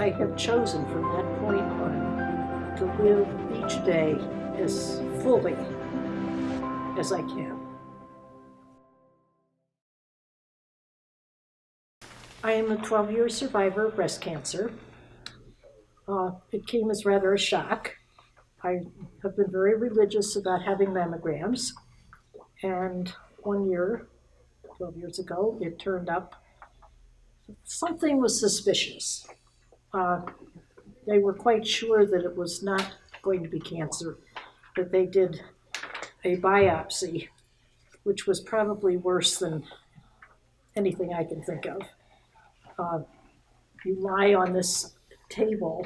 I have chosen from that point on to live each day as fully as I can. I am a 12-year survivor of breast cancer. It came as rather a shock. I have been very religious about having mammograms, and 1 year, 12 years ago, it turned up something was suspicious. They were quite sure that it was not going to be cancer, but they did a biopsy, which was probably worse than anything I can think of. You lie on this table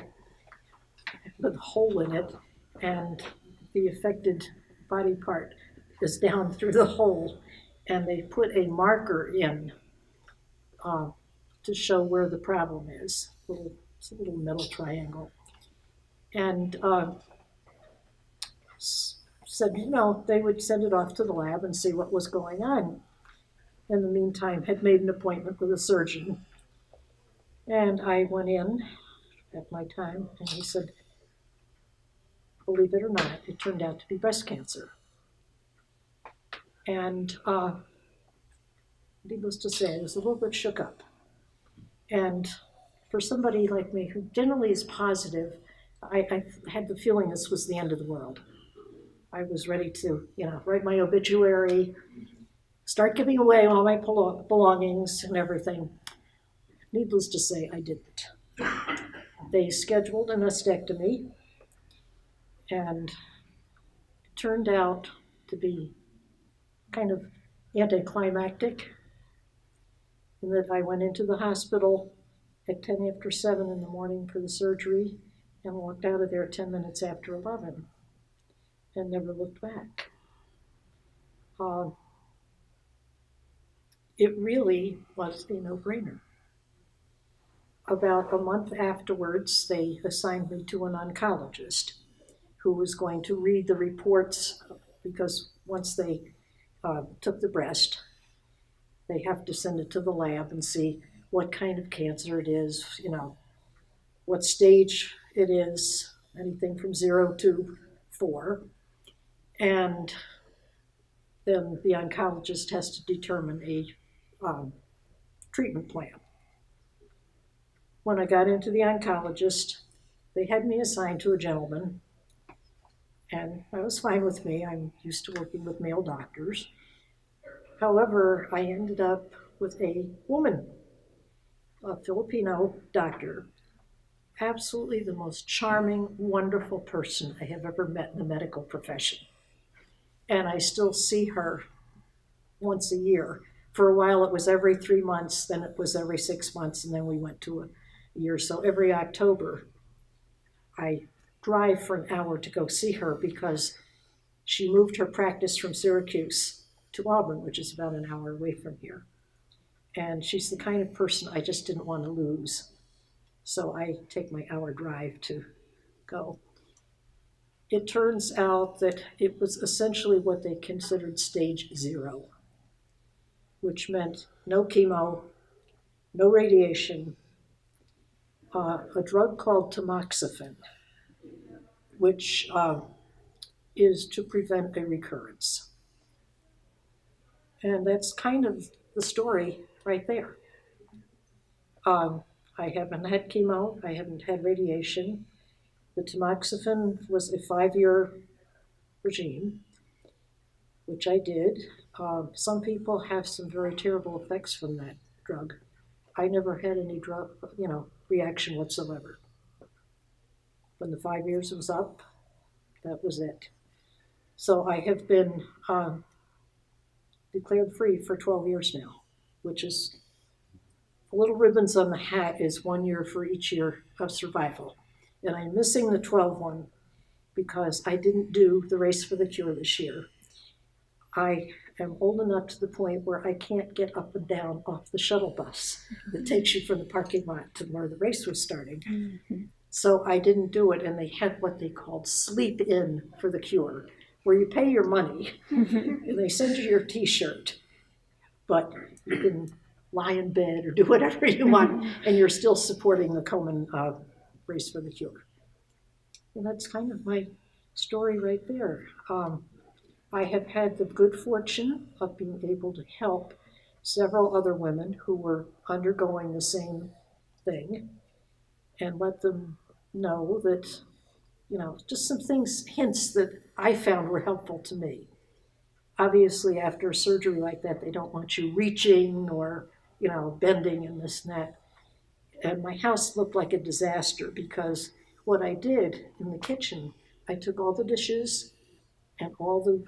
with a hole in it, and the affected body part is down through the hole, and they put a marker in to show where the problem is. It's a little metal triangle. And said, they would send it off to the lab and see what was going on. In the meantime, had made an appointment with a surgeon. And I went in at my time, and he said, believe it or not, it turned out to be breast cancer. And needless to say, I was a little bit shook up. And for somebody like me, who generally is positive, I had the feeling this was the end of the world. I was ready to, write my obituary, start giving away all my belongings and everything. Needless to say, I didn't. They scheduled a mastectomy, and it turned out to be kind of anticlimactic, in that I went into the hospital at 10 after 7 in the morning for the surgery and walked out of there 10 minutes after 11 and never looked back. It really was a no-brainer. About a month afterwards, they assigned me to an oncologist who was going to read the reports, because once they took the breast, they have to send it to the lab and see what kind of cancer it is, what stage it is, anything from 0 to 4. And then the oncologist has to determine a treatment plan. When I got into the oncologist, they had me assigned to a gentleman, and that was fine with me. I'm used to working with male doctors. However, I ended up with a woman, a Filipino doctor, absolutely the most charming, wonderful person I have ever met in the medical profession. And I still see her once a year. For a while, it was every 3 months, then it was every 6 months, and then we went to a year. So every October, I drive for an hour to go see her, because she moved her practice from Syracuse to Auburn, which is about an hour away from here. And she's the kind of person I just didn't want to lose. So I take my hour drive to go. It turns out that it was essentially what they considered stage 0, which meant no chemo, no radiation, a drug called tamoxifen, which is to prevent a recurrence. And that's kind of the story right there. I haven't had chemo, I haven't had radiation. The tamoxifen was a 5-year regime, which I did. Some people have some very terrible effects from that drug. I never had any drug, reaction whatsoever. When the 5 years was up, that was it. So I have been declared free for 12 years now, which is, little ribbons on the hat is 1 year for each year of survival. And I'm missing the 12th one because I didn't do the Race for the Cure this year. I am old enough to the point where I can't get up and down off the shuttle bus that takes you from the parking lot to where the race was starting. Mm-hmm. So I didn't do it, and they had what they called sleep in for the cure, where you pay your money and they send you your t-shirt, but you can lie in bed or do whatever you want, and you're still supporting the Komen Race for the Cure. And that's kind of my story right there. I have had the good fortune of being able to help several other women who were undergoing the same thing and let them know that, just some things, hints that I found were helpful to me. Obviously, after a surgery like that, they don't want you reaching or, bending and this and that. And my house looked like a disaster because what I did in the kitchen, I took all the dishes and all the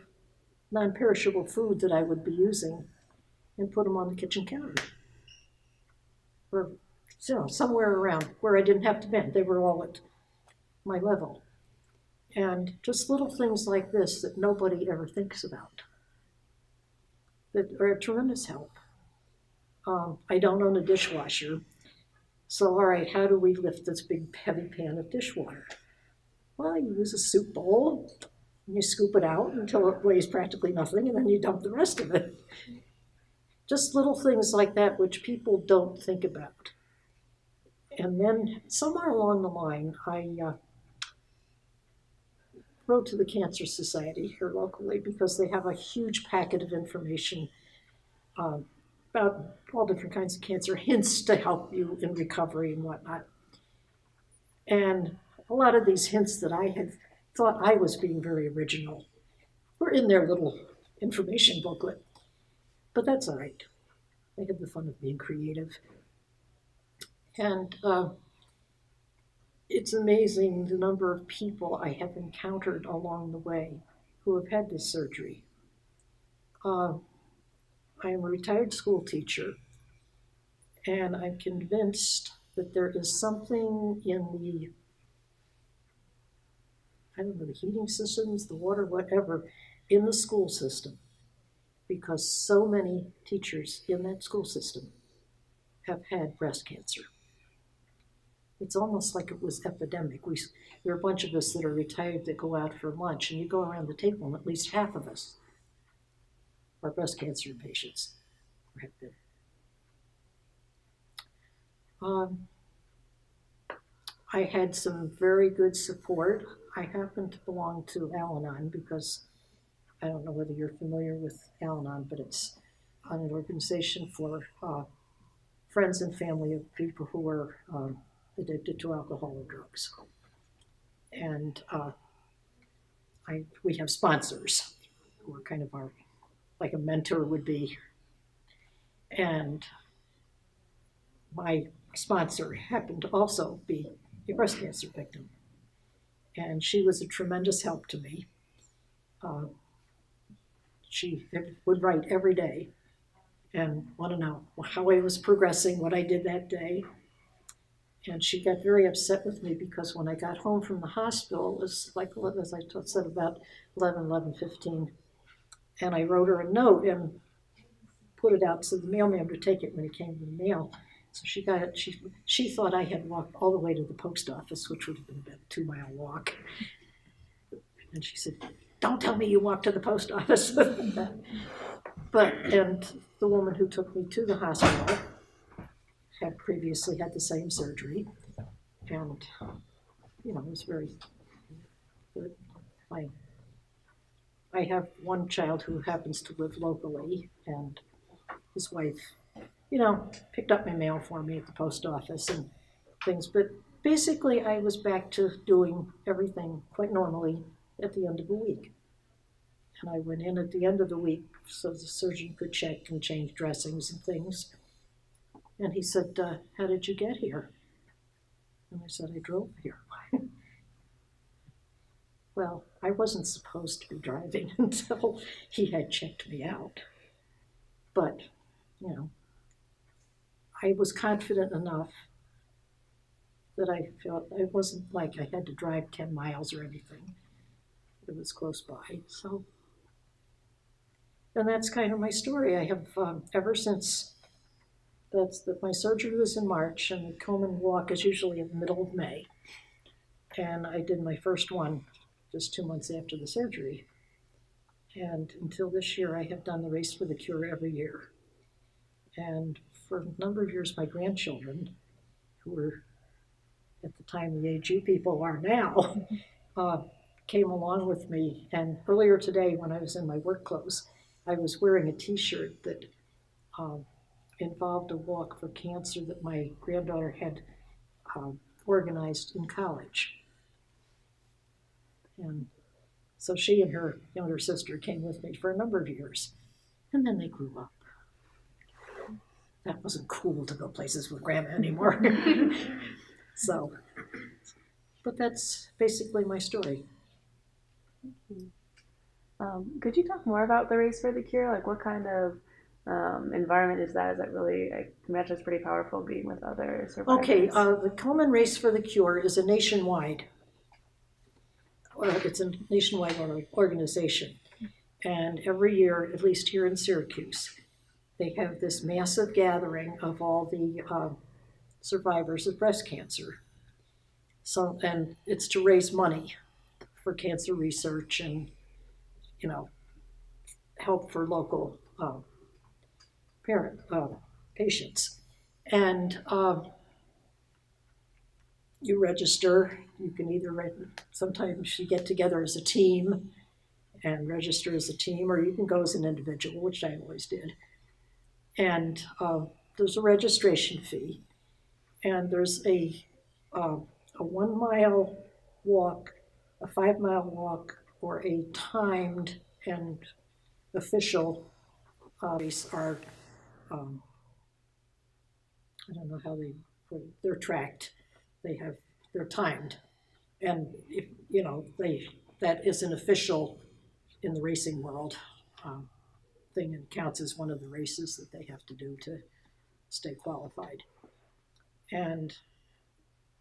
non-perishable food that I would be using and put them on the kitchen counter. Or, somewhere around where I didn't have to bend. They were all at my level. And just little things like this that nobody ever thinks about that are a tremendous help. I don't own a dishwasher. So, all right, how do we lift this big heavy pan of dishwater? Well, you use a soup bowl, and you scoop it out until it weighs practically nothing, and then you dump the rest of it. Just little things like that which people don't think about. And then somewhere along the line, I wrote to the Cancer Society here locally because they have a huge packet of information about all different kinds of cancer, hints to help you in recovery and whatnot. And a lot of these hints that I had thought I was being very original were in their little information booklet. But that's all right. I had the fun of being creative. And it's amazing the number of people I have encountered along the way who have had this surgery. I am a retired school teacher, and I'm convinced that there is something in the heating systems, the water, whatever, in the school system, because so many teachers in that school system have had breast cancer. It's almost like it was epidemic. There are a bunch of us that are retired that go out for lunch, and you go around the table, and at least half of us are breast cancer patients, or have been. I had some very good support. I happen to belong to Al-Anon because I don't know whether you're familiar with Al-Anon, but it's an organization for friends and family of people who are addicted to alcohol or drugs. And we have sponsors who are kind of like a mentor would be. And my sponsor happened to also be a breast cancer victim. And she was a tremendous help to me. She would write every day and want to know how I was progressing, what I did that day. And she got very upset with me because when I got home from the hospital, it was like, as I said, about 11:15. And I wrote her a note and put it out so the mailman would take it when he came in the mail. So she got it. She thought I had walked all the way to the post office, which would have been about a 2-mile walk. And she said, "Don't tell me you walked to the post office." And the woman who took me to the hospital had previously had the same surgery, and it was very good. I have one child who happens to live locally, and his wife, picked up my mail for me at the post office and things. But basically, I was back to doing everything quite normally at the end of the week. And I went in at the end of the week so the surgeon could check and change dressings and things. And he said, "How did you get here?" And I said, "I drove here." Well, I wasn't supposed to be driving until he had checked me out. But, I was confident enough that I felt it wasn't like I had to drive 10 miles or anything. It was close by. So, and that's kind of my story. I have, ever since my surgery was in March, and the Komen walk is usually in the middle of May. And I did my first one just 2 months after the surgery. And until this year, I have done the Race for the Cure every year. And for a number of years, my grandchildren, who were at the time the age you people are now, came along with me. And earlier today, when I was in my work clothes, I was wearing a T-shirt that involved a walk for cancer that my granddaughter had organized in college. And so she and her younger sister came with me for a number of years. And then they grew up. That wasn't cool to go places with grandma anymore. So, but that's basically my story. Could you talk more about the Race for the Cure? Like, what kind of environment is that? Is that really, I imagine it's pretty powerful being with other survivors. Okay, the Komen Race for the Cure is a nationwide, it's a nationwide organization. And every year, at least here in Syracuse, they have this massive gathering of all the survivors of breast cancer. So, and it's to raise money for cancer research and, you know, help for local patients. And you register. You can either sometimes you get together as a team and register as a team, or you can go as an individual, which I always did. And there's a registration fee, and there's a 1 mile walk, a 5 mile walk, or a timed and official race are, I don't know how they're tracked. They're timed, and if you know that is an official in the racing world thing, and counts as one of the races that they have to do to stay qualified. And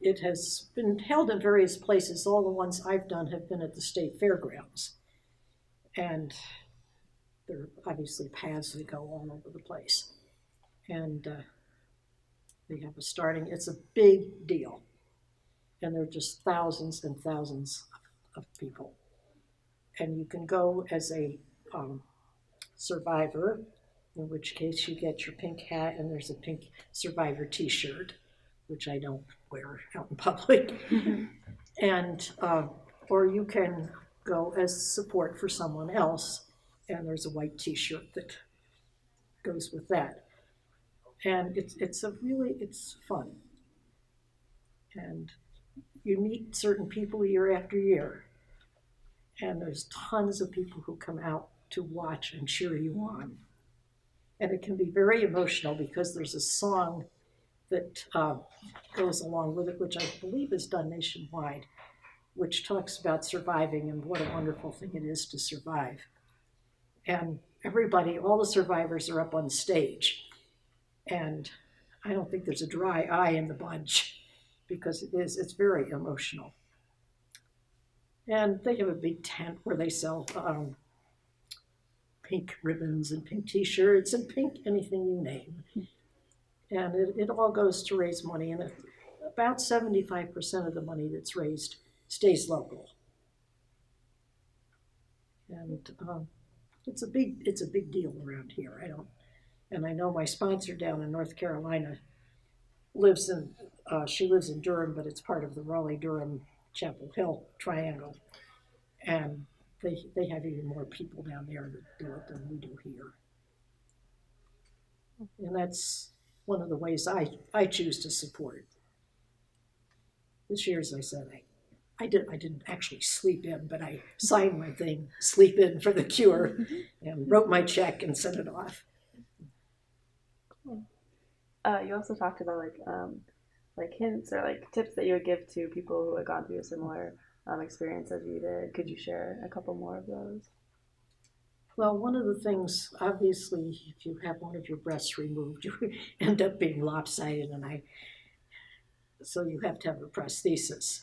it has been held in various places. All the ones I've done have been at the state fairgrounds, and there are obviously paths that go all over the place. And they have a starting. It's a big deal, and there are just thousands and thousands of people. And you can go as a survivor, in which case you get your pink hat and there's a pink survivor T-shirt, which I don't wear out in public. And or you can go as support for someone else, and there's a white T-shirt that goes with that. And it's fun. And you meet certain people year after year, and there's tons of people who come out to watch and cheer you on. And it can be very emotional because there's a song that goes along with it, which I believe is done nationwide, which talks about surviving and what a wonderful thing it is to survive. And everybody, all the survivors are up on stage. And I don't think there's a dry eye in the bunch because it's very emotional. And they have a big tent where they sell pink ribbons and pink T-shirts and pink anything you name. And it all goes to raise money, and about 75% of the money that's raised stays local. And it's a big deal around here. I know my sponsor down in North Carolina she lives in Durham, but it's part of the Raleigh-Durham Chapel Hill Triangle, and they have even more people down there that do it than we do here. And that's one of the ways I choose to support. This year, as I said, I didn't actually sleep in, but I signed my thing, sleep in for the cure, and wrote my check and sent it off. You also talked about like hints or like tips that you would give to people who had gone through a similar experience as you did. Could you share a couple more of those? Well, one of the things, obviously, if you have one of your breasts removed, you end up being lopsided, so you have to have a prosthesis.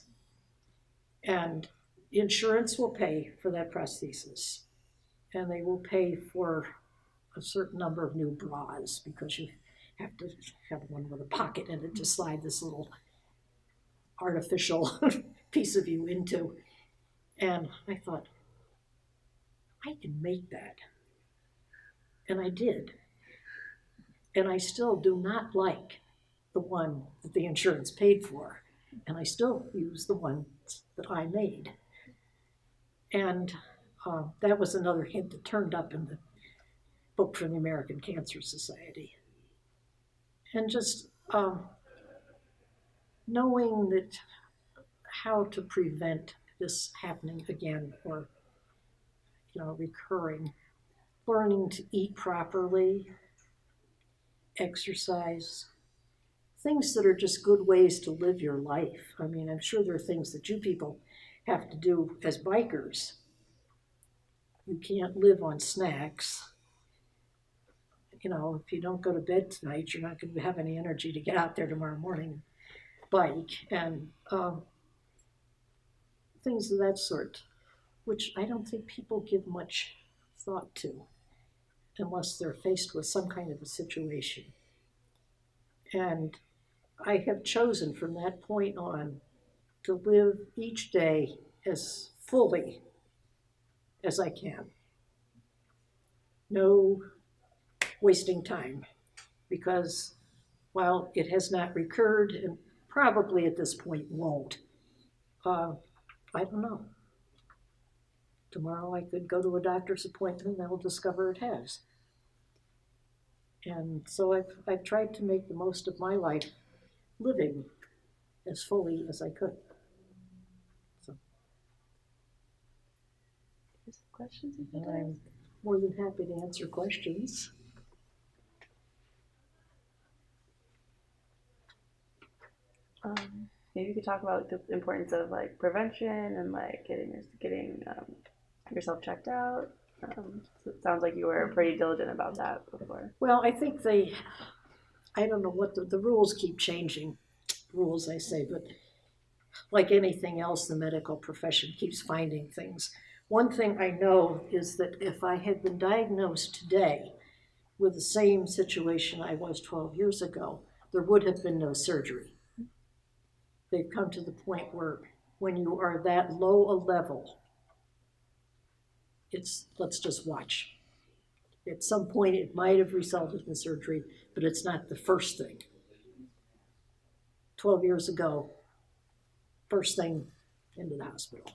And insurance will pay for that prosthesis, and they will pay for a certain number of new bras because you have to have one with a pocket in it to slide this little artificial piece of you into. And I thought, I can make that. And I did. And I still do not like the one that the insurance paid for. And I still use the one that I made. And that was another hint that turned up in the book from the American Cancer Society. And just knowing that how to prevent this happening again or recurring, learning to eat properly, exercise, things that are just good ways to live your life. I mean, I'm sure there are things that you people have to do as bikers. You can't live on snacks. If you don't go to bed tonight, you're not going to have any energy to get out there tomorrow morning and bike, and things of that sort, which I don't think people give much thought to unless they're faced with some kind of a situation. And I have chosen from that point on to live each day as fully as I can. No wasting time, because while it has not recurred and probably at this point won't, I don't know. Tomorrow I could go to a doctor's appointment and they'll discover it has. And so I've tried to make the most of my life living as fully as I could. So. Questions? And I'm more than happy to answer questions. Maybe you could talk about the importance of like prevention and like getting yourself checked out. So it sounds like you were pretty diligent about that before. Well, I think I don't know what the rules keep changing. Rules, I say, but like anything else, the medical profession keeps finding things. One thing I know is that if I had been diagnosed today with the same situation I was 12 years ago, there would have been no surgery. They've come to the point where when you are that low a level, let's just watch. At some point it might have resulted in surgery, but it's not the first thing. 12 years ago, first thing into the hospital.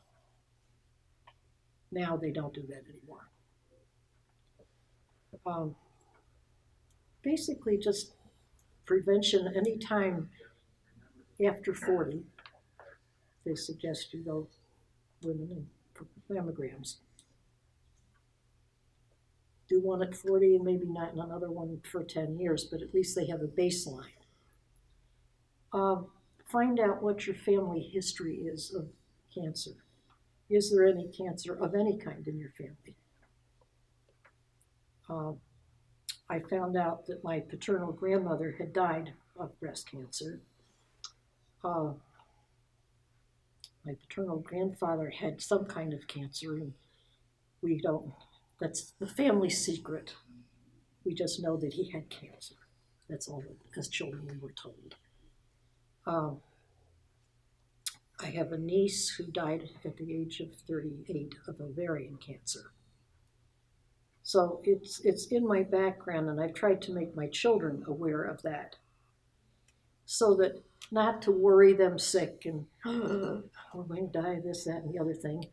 Now they don't do that anymore. Basically just prevention. Anytime after 40, they suggest you go, women, in for mammograms. Do one at 40 and maybe not another one for 10 years, but at least they have a baseline. Find out what your family history is of cancer. Is there any cancer of any kind in your family? I found out that my paternal grandmother had died of breast cancer. My paternal grandfather had some kind of cancer, and that's the family secret. We just know that he had cancer. That's all that, as children, we were told. I have a niece who died at the age of 38 of ovarian cancer. So it's in my background, and I've tried to make my children aware of that, so that not to worry them sick and, we're going to die of this, that, and the other thing,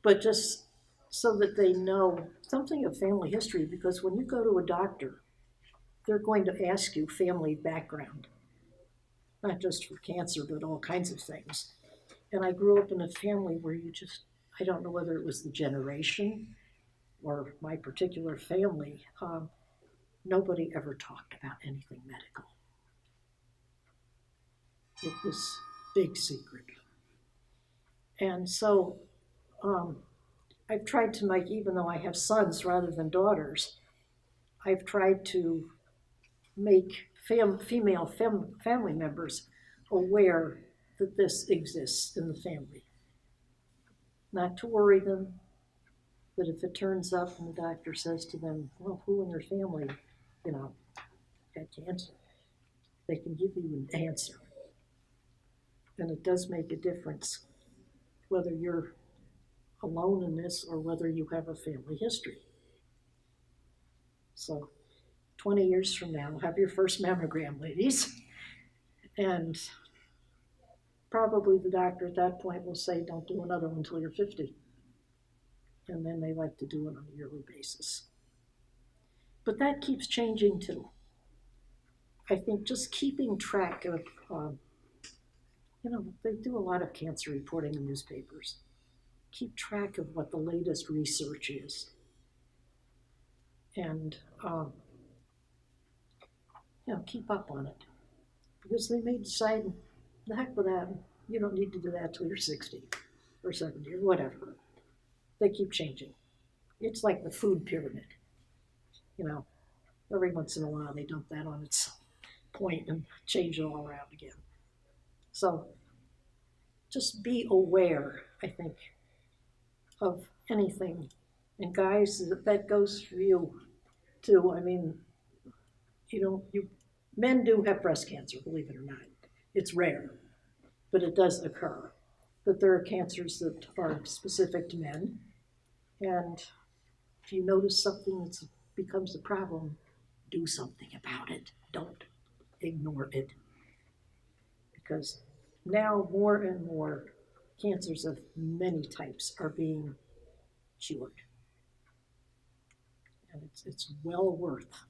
but just so that they know something of family history, because when you go to a doctor, they're going to ask you family background, not just for cancer, but all kinds of things. And I grew up in a family where I don't know whether it was the generation or my particular family, nobody ever talked about anything medical. It was big secret. And so I've tried to make, even though I have sons rather than daughters, I've tried to make female family members aware that this exists in the family. Not to worry them, but if it turns up and the doctor says to them, well, who in their family, had cancer, they can give you an answer. And it does make a difference whether you're alone in this or whether you have a family history. So 20 years from now, have your first mammogram, ladies. And probably the doctor at that point will say, don't do another one until you're 50. And then they like to do it on a yearly basis. But that keeps changing too. I think just keeping track of, they do a lot of cancer reporting in newspapers. Keep track of what the latest research is. And, keep up on it. Because they may decide, the heck with that, you don't need to do that till you're 60 or 70 or whatever. They keep changing. It's like the food pyramid. Every once in a while they dump that on its point and change it all around again. So just be aware, I think, of anything. And guys, that goes for you too. I mean, men do have breast cancer, believe it or not. It's rare, but it does occur. But there are cancers that are specific to men. And if you notice something that becomes a problem, do something about it. Don't ignore it. Because now more and more cancers of many types are being cured. And it's well worth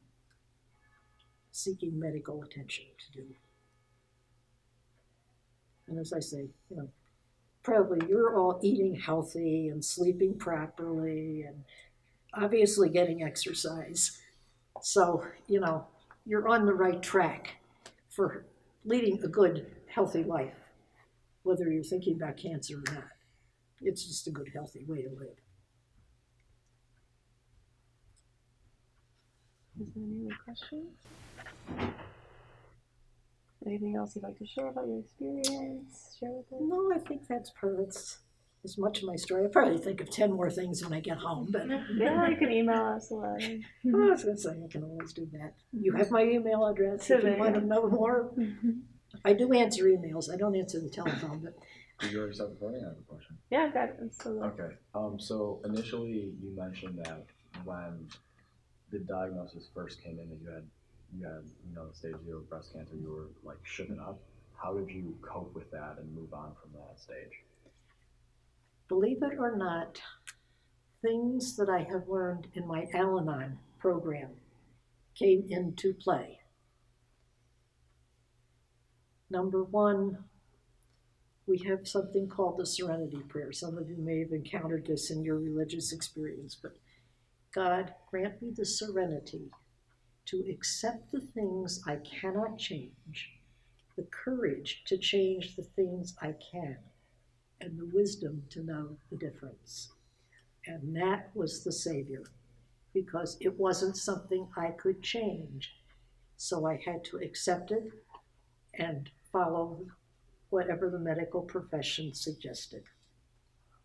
seeking medical attention to do. And as I say, probably you're all eating healthy and sleeping properly and obviously getting exercise. So, you're on the right track for leading a good, healthy life, whether you're thinking about cancer or not. It's just a good, healthy way to live. Is there any other questions? Anything else you'd like to share about your experience? Share with us? No, I think that's as much of my story. I probably think of 10 more things when I get home, but yeah, you can email us. I was going to say I can always do that. You have my email address if you want to know more. I do answer emails. I don't answer the telephone, but. Did you already start recording? I have a question. Yeah, I've got it. It's still there. Okay. So initially you mentioned that when the diagnosis first came in that you had stage 0 breast cancer, you were like shooken up. How did you cope with that and move on from that stage? Believe it or not, things that I have learned in my Al-Anon program came into play. Number one, we have something called the Serenity Prayer. Some of you may have encountered this in your religious experience, but God, grant me the serenity to accept the things I cannot change, the courage to change the things I can, and the wisdom to know the difference. And that was the Savior, because it wasn't something I could change. So I had to accept it and follow whatever the medical profession suggested.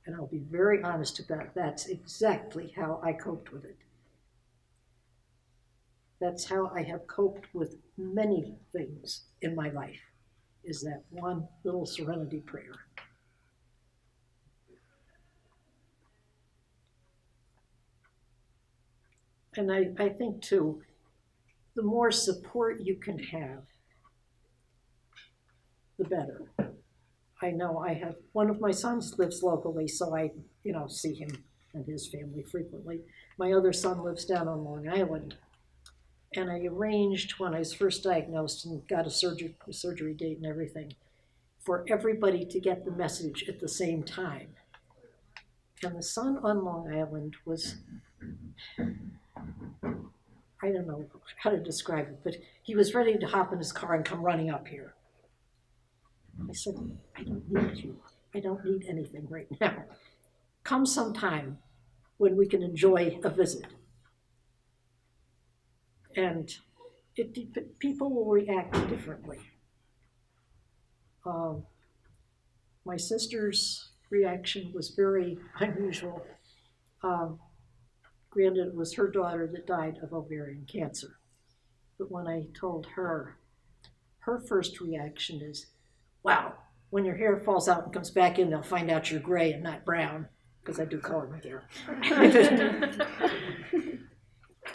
And I'll be very honest about it. That's exactly how I coped with it. That's how I have coped with many things in my life, is that one little serenity prayer. And I think, too, the more support you can have, the better. I know I have, one of my sons lives locally, so I, see him and his family frequently. My other son lives down on Long Island. And I arranged, when I was first diagnosed and got a surgery date and everything, for everybody to get the message at the same time. And the son on Long Island was, I don't know how to describe it, but he was ready to hop in his car and come running up here. I said, I don't need you. I don't need anything right now. Come sometime when we can enjoy a visit. And people will react differently. My sister's reaction was very unusual. Granted, it was her daughter that died of ovarian cancer. But when I told her, her first reaction is, wow, when your hair falls out and comes back in, they'll find out you're gray and not brown, because I do color my hair.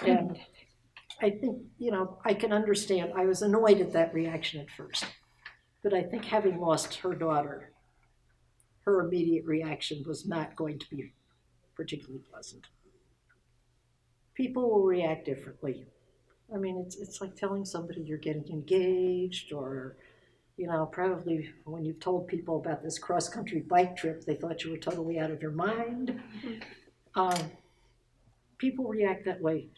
And I think, I can understand. I was annoyed at that reaction at first. But I think having lost her daughter, her immediate reaction was not going to be particularly pleasant. People will react differently. I mean, it's like telling somebody you're getting engaged, or, probably when you've told people about this cross-country bike trip, they thought you were totally out of your mind. People react that way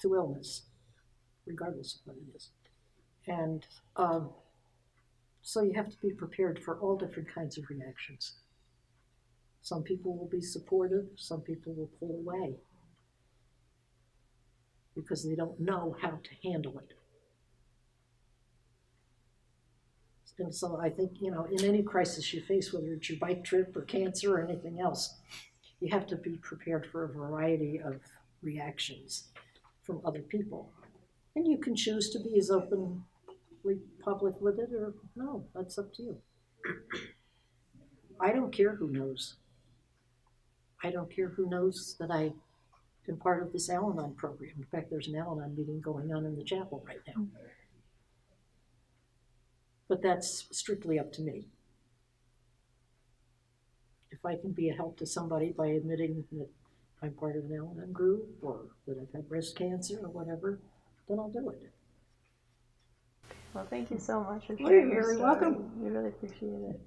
to illness, regardless of what it is. And so you have to be prepared for all different kinds of reactions. Some people will be supportive, some people will pull away because they don't know how to handle it. And so I think, in any crisis you face, whether it's your bike trip or cancer or anything else, you have to be prepared for a variety of reactions from other people. And you can choose to be as openly public with it, or no, that's up to you. I don't care who knows. I don't care who knows that I am part of this Al-Anon program. In fact, there's an Al-Anon meeting going on in the chapel right now. But that's strictly up to me. If I can be a help to somebody by admitting that I'm part of an Al-Anon group, or that I've had breast cancer or whatever, then I'll do it. Well, thank you so much for Well, sharing you're your very story. welcome. We really appreciate it.